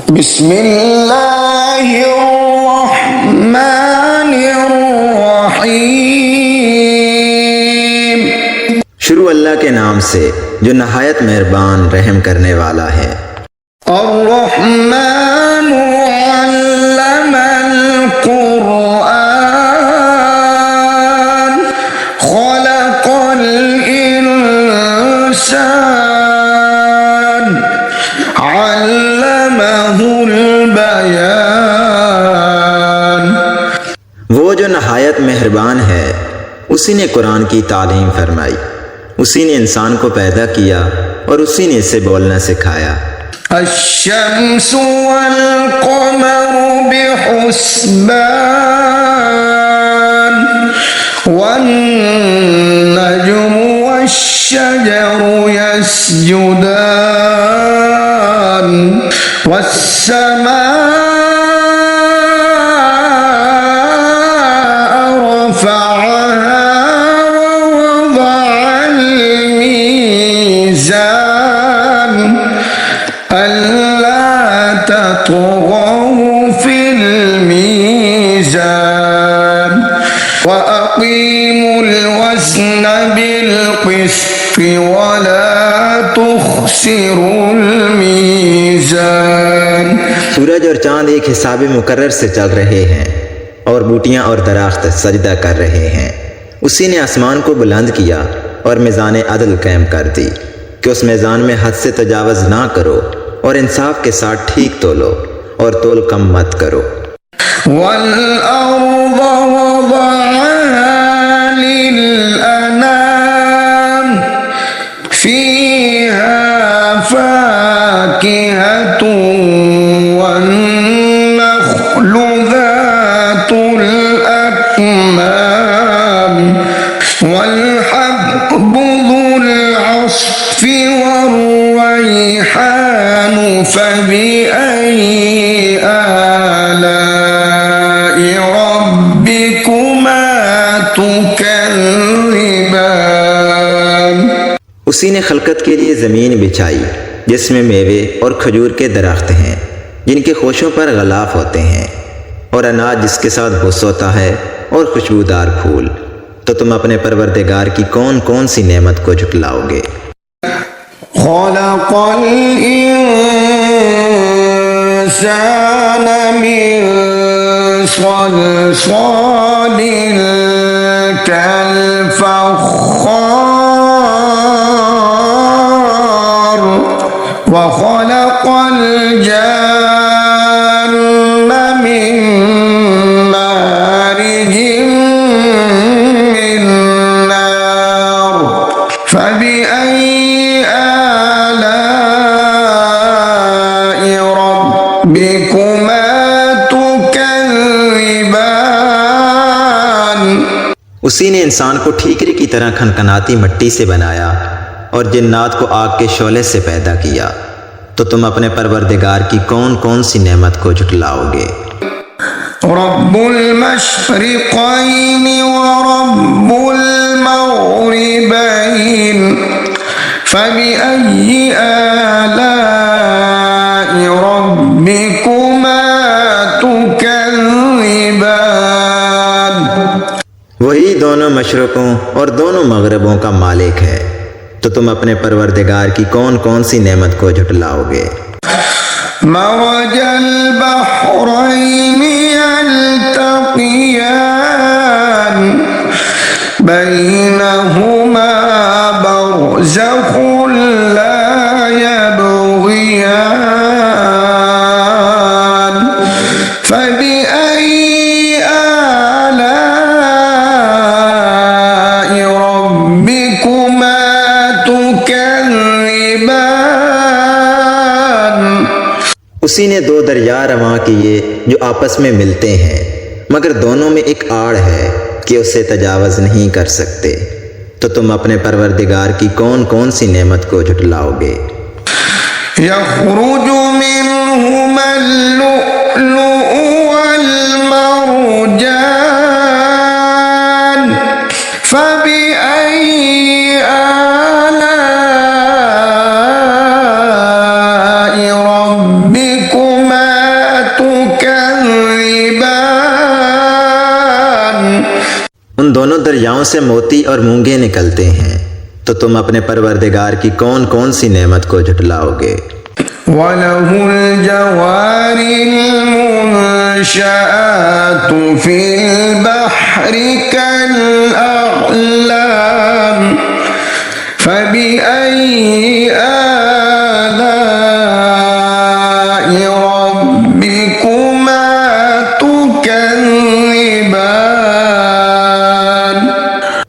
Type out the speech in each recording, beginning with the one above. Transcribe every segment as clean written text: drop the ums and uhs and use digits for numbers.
बिस्मिल्लाहिर्रहमानिर्रहीम। शुरू अल्लाह के नाम से जो नहायत मेहरबान रहम करने वाला है। अर्रहमानु अल्लमल कुरआन खलक़ल इंसान अल्लमहुल बयान। वो जो नहायत मेहरबान है, उसी ने कुरान की तालीम फरमाई, उसी ने इंसान को पैदा किया और उसी ने इसे बोलना सिखाया। अश्शम्सु वल क़मरु बिहुस्बान वन्नजुमु वश्शजरु यस्जुदान वस्समाअ रफ़अहा ववضअल मीज़ान अल्ला तत्गौ फिल मीज़ान वअक़ीमुल वज़्न बिल क़िस्ति वला तुख़्सिरुल मीज़ान। सूरज और चांद एक हिसाब मुकर्रर से चल रहे हैं और बूटियां और दराख्त सजदा कर रहे हैं। उसी ने आसमान को बुलंद किया और मीज़ान अदल कायम कर दी कि उस मीज़ान में हद से तजावज़ ना करो और इंसाफ के साथ ठीक तोलो और तोल कम मत करो। वल अर्ज़ वज़अहा लिल अनाम फ़ीहा फ़ाकिहतुन वन्नख़्लु ज़ातुल अक्माम वल्हब्बु ज़ुल अस्फ़ि वर्रैहान फ़बिअय्यि आलाइ रब्बिकुमा तुकज़्ज़िबान। उसी ने खलकत के लिए ज़मीन बिछाई जिसमें मेवे और खजूर के दरख्त हैं जिनके खोशों पर गलाफ होते हैं, और अनाज जिसके साथ भुस होता है और खुशबूदार फूल। तो तुम अपने परवरदिगार की कौन कौन सी नेमत को झुटलाओगे। खलक़ल इंसान मिन सलसालिन कल-फ़ख़्ख़ार व खलक़ल जन्न मिन मारिजिन मिन नार फ़बिअय्यि आलाइ रब्बिकुमा तुकज़्ज़िबान। उसी ने इंसान को ठीकरे की तरह खनखनाती मिट्टी से बनाया और जिन्नात को आग के शोले से पैदा किया। तो तुम अपने परवरदिगार की कौन कौन सी नेमत को झुटलाओगे। रब्बुल मशरिक़ैनि व रब्बुल मग़रिबैन फ़बिअय्यि आलाइ रब्बिकुमा तुकज़्ज़िबान। वही दोनों मशरक़ों और दोनों मगरबों का मालिक है। तो तुम अपने परवरदिगार की कौन कौन सी नेमत को झुटलाओगे। मरजल बहरैनि यल्तक़ियान बैनहुमा बरज़ख़ुन ला यबग़ियान फ़बिअय्यि आलाइ रब्बिकुमा तुकज़्ज़िबान। उसी ने दो दरिया रवां किए जो आपस में मिलते हैं, मगर दोनों में एक आड़ है कि उसे तजावज़ नहीं कर सकते। तो तुम अपने परवरदिगार की कौन कौन सी नेमत को झुटलाओगे। यख़्रुजु मिन्हुमल लुअ्लुअु वल मरजान फ़बिअय्यि आलाइ रब्बिकुमा تكذبان उन दोनों दरियाओं से मोती और मूंगे निकलते हैं, तो तुम अपने परवरदिगार की कौन कौन सी नेमत को झुटलाओगे। وله الجوار المنشآت في البحر كالأعلام فبأي آلاء ربكما تكذبان।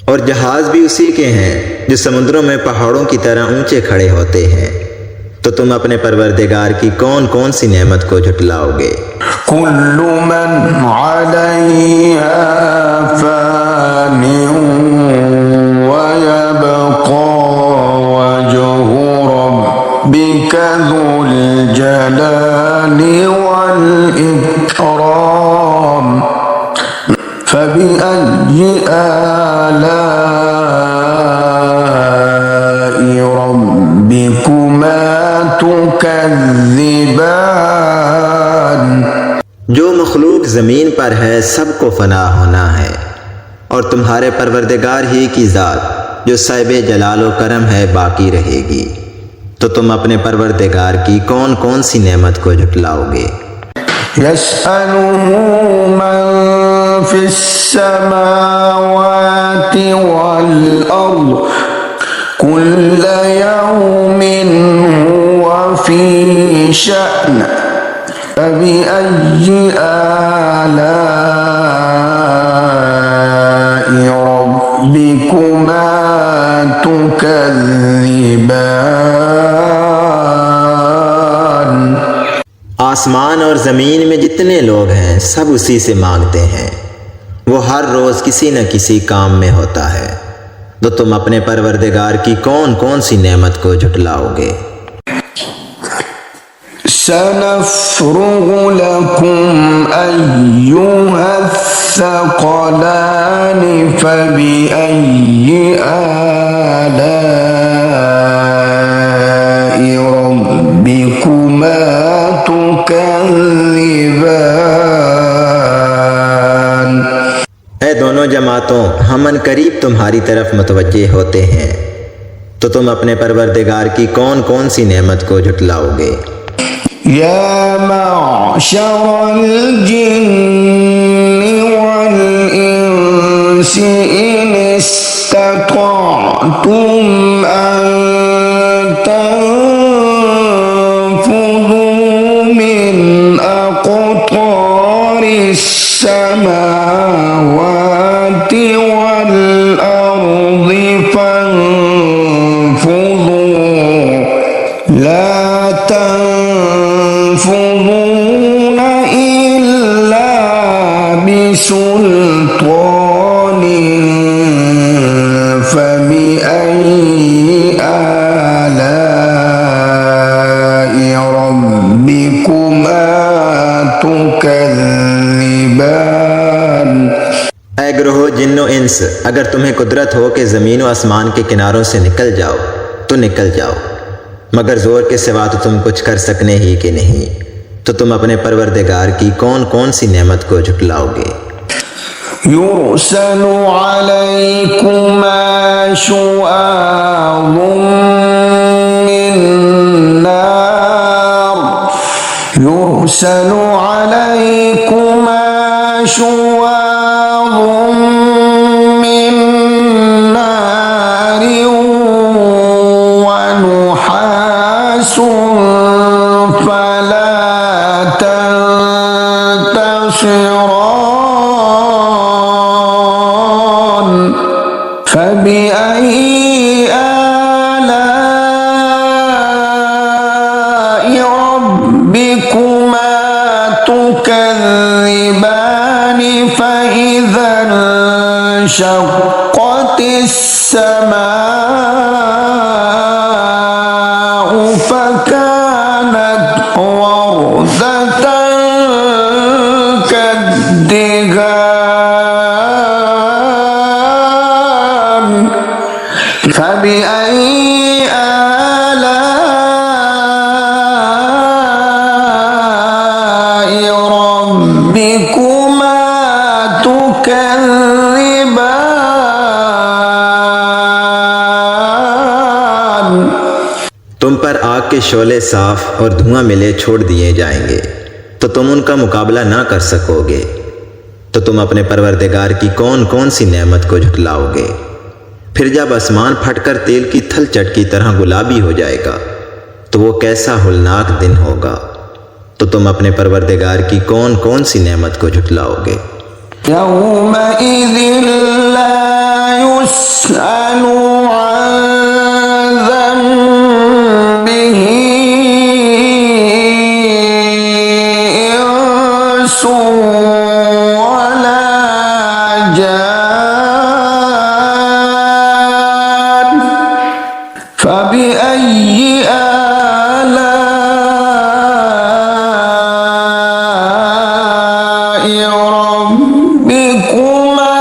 और जहाज भी उसी के हैं जो समुद्रों में पहाड़ों की तरह ऊंचे खड़े होते हैं, तो तुम अपने परवरदिगार की कौन कौन सी नेमत को झुटलाओगे। كل من عليها فان ويبقى وجه ربك ذو الجلال والإكرام فبأي آلاء ربكما تكذبان। जो मखलूक ज़मीन पर है सबको फना होना है, और तुम्हारे परवरदिगार ही की ज़ात जो साहिब जलाल व करम है बाकी रहेगी, तो तुम अपने परवरदिगार की कौन कौन सी नेमत को झुटलाओगे। يسأله من في السماوات والأرض كل يوم هو في شأن فبأي آلاء ربكما تكذبان। आसमान और ज़मीन में जितने लोग हैं सब उसी से मांगते हैं, वो हर रोज़ किसी न किसी काम में होता है, तो तुम अपने परवरदिगार की कौन कौन सी नेमत को झुटलाओगे। سنفرغ لكم أيها الثقلان فبأي آلاء ربكما تكذبان। ऐ दोनों जमातों, हम अन करीब तुम्हारी तरफ मुतवज्जे होते हैं, तो तुम अपने परवरदिगार की कौन कौन सी नेमत को झुटलाओगे। يا معشر الجن والإنس إن استطعتم أن تنفذوا من أقطار السماوات والأرض فانفذوا لا تنفذون إلا بسلطان فبأي آلاء ربكما تكذبان। ऐ ग्रोह जिन्नो इंस, अगर तुम्हें कुदरत हो कि ज़मीन व आसमान के किनारों से निकल जाओ तो निकल जाओ, मगर ज़ोर के सिवा तो तुम कुछ कर सकने ही कि नहीं, तो तुम अपने परवरदिगार की कौन कौन सी नेमत को झुटलाओगे। يرسل عليكما شواظ من نار يرسل عليكما شواظ من نار ونحاس فلا تنتصران فبأي آلاء ربكما تكذبان فإذا انشقت السماء فكانت وردة كالدهان فبأي آلاء आग के शोले साफ और धुआं मिले छोड़ दिए जाएंगे तो तुम उनका मुकाबला ना कर सकोगे। तो तुम अपने परवरदिगार की कौन कौन सी नेमत को झुटलाओगे। फिर जब आसमान फटकर तेल की थलचट की तरह गुलाबी हो जाएगा तो वो कैसा होलनाक दिन होगा। तो तुम अपने परवरदिगार की कौन कौन सी नेमत को झुटलाओगे। यौमइज़िन ला युस्अलु अन ज़ंबिही इंसुन वला जान फबिअय्यि आलाइ रब्बिकुमा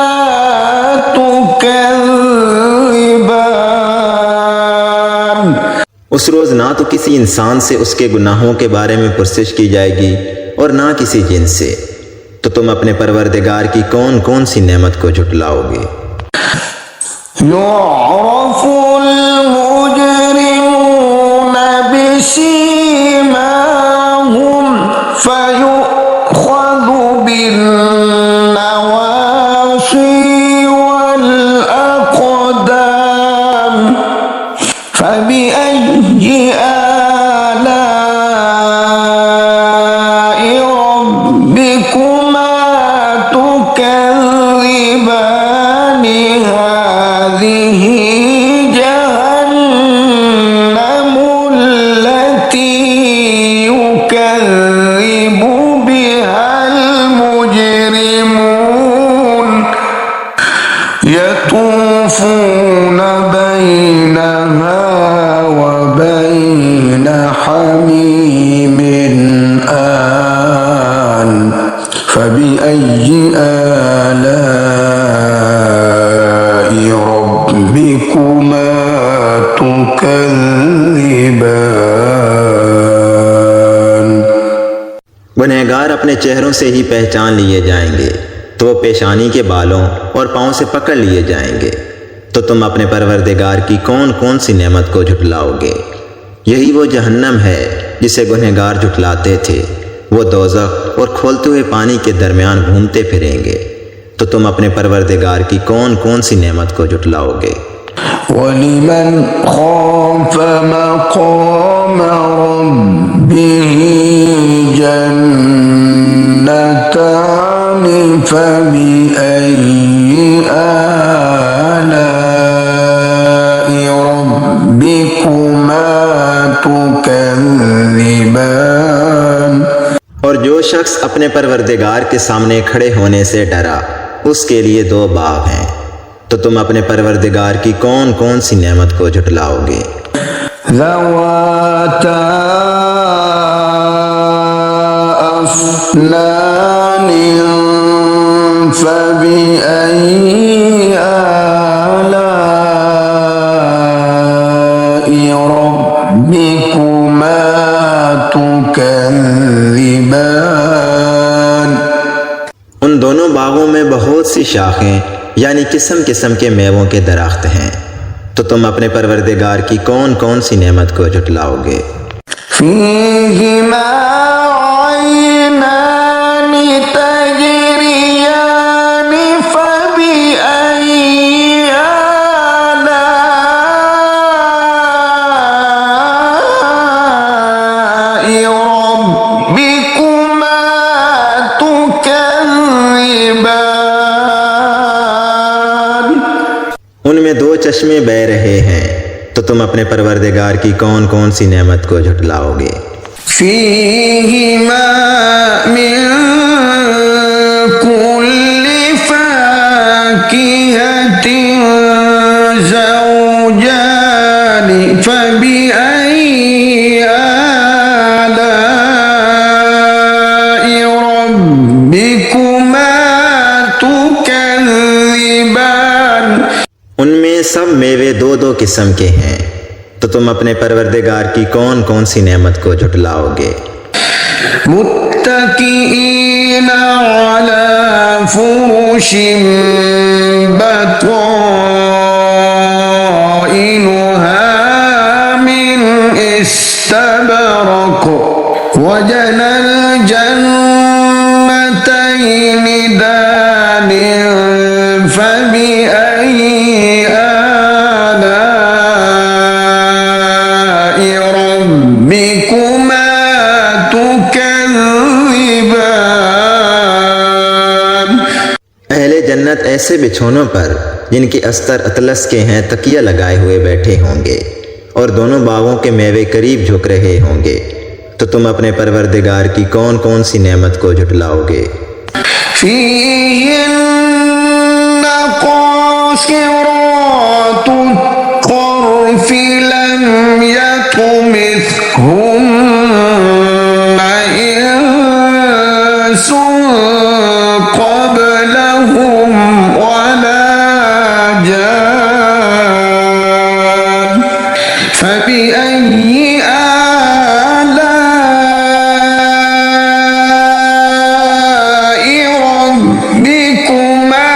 तुकज़्ज़िबान। उस रोज ना तो किसी इंसान से उसके गुनाहों के बारे में पुरसिश की जाएगी और ना किसी जिन से। तो तुम अपने परवरदिगार की कौन कौन सी नेमत को झुटलाओगे। युअरफुल मुजरिमून बिसीमाहुम फयुख़ज़ु बिन्नवासी वल अक़दाम फबिअय्यि आलाइ रब्बिकुमा तुकज़्ज़िबान। हाज़िही जहन्नमु अल्लती युकज़्ज़िबु बिहल मुजरिमून यतूफ़ून बैनहा व बैन हमीमिन आन फबिअय्यि आलाइ रब्बिकुमा तुकज़्ज़िबान। गुनहगार अपने चेहरों से ही पहचान लिए जाएंगे तो वो पेशानी के बालों और पाँव से पकड़ लिए जाएंगे। तो तुम अपने परवरदिगार की कौन कौन सी नेमत को झुटलाओगे। यही वो जहन्नम है जिसे गुनहगार झुटलाते थे। वो दोज़ख और खोलते हुए पानी के दरमियान घूमते फिरेंगे। तो तुम अपने परवरदिगार की कौन कौन सी नेमत को झुटलाओगे। वलिमन खाफ मक़ाम रब्बिही जन्नतान फबिअय्यि आलाइ रब्बिकुमा तुकज़्ज़िबान। और जो शख्स अपने परवरदिगार के सामने खड़े होने से डरा उसके लिए दो बाग हैं। तो तुम अपने परवरदिगार की कौन कौन सी नेमत को झुटलाओगे। ज़वाता अफ़नान फबिअय्यि आलाइ रब्बिकुमा तुकज़्ज़िबान। उन दोनों बागों में बहुत सी शाखें यानी किस्म किस्म के मेवों के दरख्त हैं। तो तुम अपने परवरदिगार की कौन कौन सी नेमत को झुटलाओगे। फ़ीहिमा ऐनान तजरियान फबिअय्यि आलाइ रब्बिकुमा तुकज़्ज़िबान। उनमें दो चश्मे बह रहे हैं। तो तुम अपने परवरदिगार की कौन कौन सी नेमत को झुटलाओगे। फ़ीहिमा मिन कुल्लि फ़ाकिहतिन ज़ौजान फबिअय्यि आलाइ रब्बिकुमा तुकज़्ज़िबान। उनमें सब मेवे दो दो किस्म के हैं। तो तुम अपने परवरदिगार की कौन कौन सी नेमत को झुटलाओगे। मुत्तकीईन अला फुरुशिन बताइनुहा मिन इस्ता وجنى الجنتين دان فبأي آلاء ربكما تكذبان। अहले जन्नत ऐसे बिछौनों पर जिनके अस्तर अतलस के हैं तकिया लगाए हुए बैठे होंगे और दोनों बागों के मेवे करीब झुक रहे होंगे, तो तुम अपने परवरदिगार की कौन कौन सी नेमत को झुटलाओगे। فيهن قاصرات الطرف لم يطمثهن إنس قبلهم ولا جان فبأي آلاء ربكما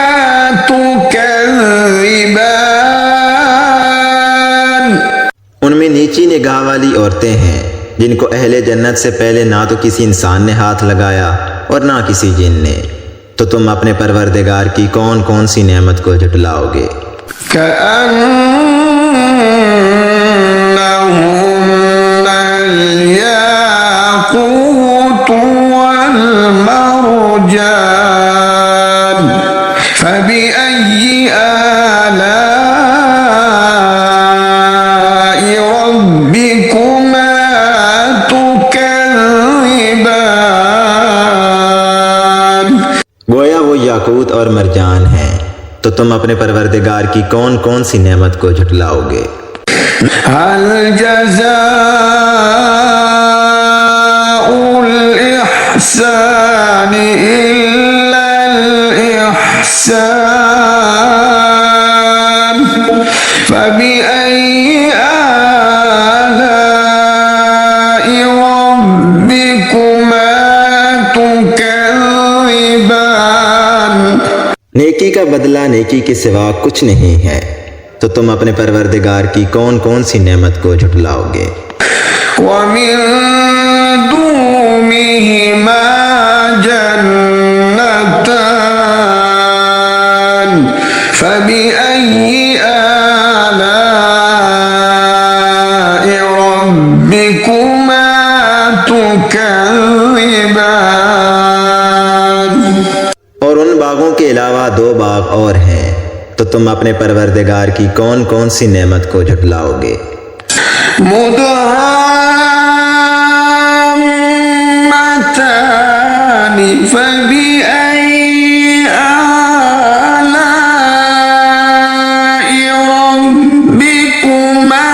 تكذبان। उनमें नीची निगाह वाली औरतें हैं जिनको अहले जन्नत से पहले ना तो किसी इंसान ने हाथ लगाया और ना किसी जिन ने, तो तुम अपने परवरदिगार की कौन कौन सी नेमत को झुटलाओगे। كأنهن الياقوت والمرجان فبأي آلاء ربكما تكذبان। गोया वो याकूत और मरजान हैं, तो तुम अपने परवरदिगार की कौन कौन सी नेमत को झुटलाओगे। هل جزاء الإحسان إلا الإحسان فبأي آلاء ربكما تكذبان। नेकी का बदला नेकी के सिवा कुछ नहीं है, तो तुम अपने परवरदिगार की कौन कौन सी नेमत को झुटलाओगे। ومن دونهما جنتان فبأي آلاء ربكما تكذبان। और उन बागों के अलावा दो बाग और हैं, तो तुम अपने परवरदिगार की कौन कौन सी नेमत को झुटलाओगे। مدهامتان فبأي آلاء ربكما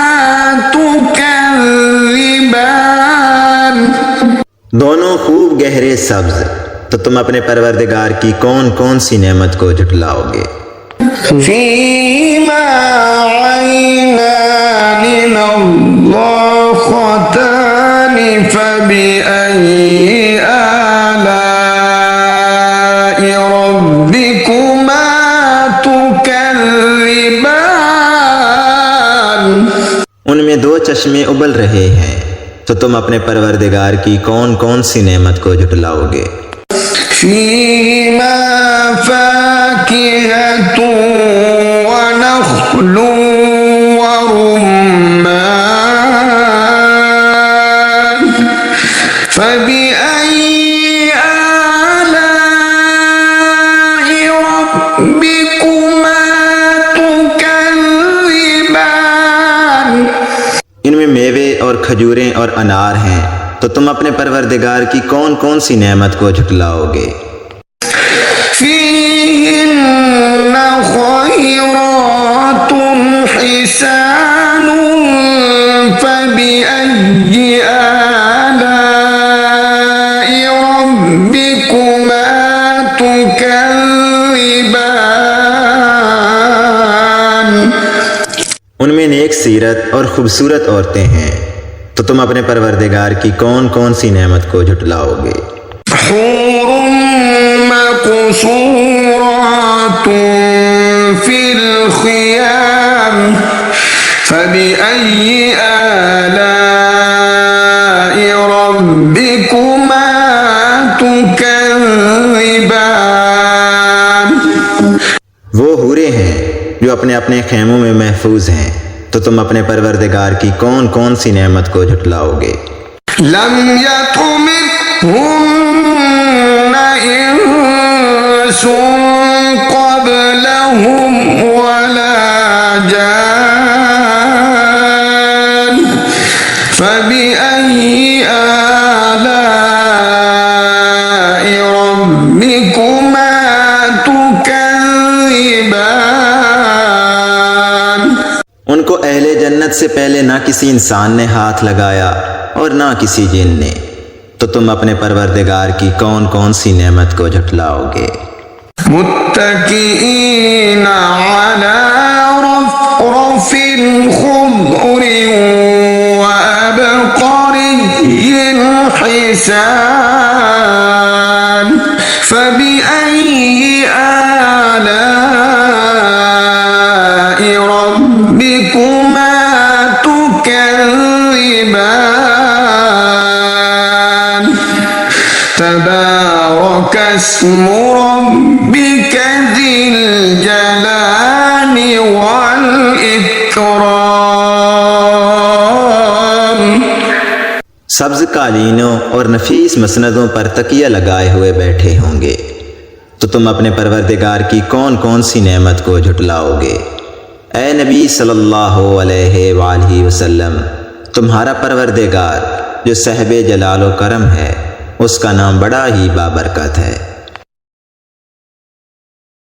تكذبان। दोनों खूब गहरे सब्ज, तो तुम अपने परवरदिगार की कौन कौन सी नेमत को झुटलाओगे। فيهما عينان نضاختان فبأي آلاء ربكما تكذبان। उनमें दो चश्मे उबल रहे हैं, तो तुम अपने परवरदिगार की कौन कौन सी नेमत को झुटलाओगे। فيهما فاكهة ونخل ورمان فبأي آلاء ربكما تكذبان। इनमें मेवे और खजूरें और अनार हैं, तो तुम अपने परवरदिगार की कौन कौन सी नेमत को झुटलाओगे। فيهن خيرات حسان فبأي آلاء ربكما تكذبان। उनमें नेक सीरत और खूबसूरत औरतें हैं, तो तुम अपने परवरदिगार की कौन कौन सी नेमत को झुटलाओगे। حور مقصورات في الخيام فبأي آلاء ربكما हैं जो अपने अपने खेमों में महफूज हैं, तो तुम अपने परवरदिगार की कौन कौन सी नेमत को झुटलाओगे। लम यतमिथुन्न इंसुन क़ब्लहुम वला जान फबिअय्यि आलाइ रब्बिकुमा तुकज़्ज़िबान। उनको अहले जन्नत से पहले ना किसी इंसान ने हाथ लगाया और ना किसी जिन ने, तो तुम अपने परवरदिगार की कौन कौन सी नेमत को झुटलाओगे। मुत्तकीईन अला रफ़रफ़िन ख़ुद्रिन व अबक़रिय्यिन हिसान फबिअय्यि आलाइ रब्बिकुमा तुकज़्ज़िबान तबारक अस्मु रब्बिक ज़िल जलाली वल इकराम। सब्ज कालीनों और नफीस मसनदों पर तकिया लगाए हुए बैठे होंगे, तो तुम अपने परवरदिगार की कौन कौन सी नेमत को झुटलाओगे। ए नबी सल्लल्लाहु अलैहि वसल्लम, तुम्हारा परवरदिगार जो साहिब जलाल व करम है, उसका नाम बड़ा ही बाबरकत है।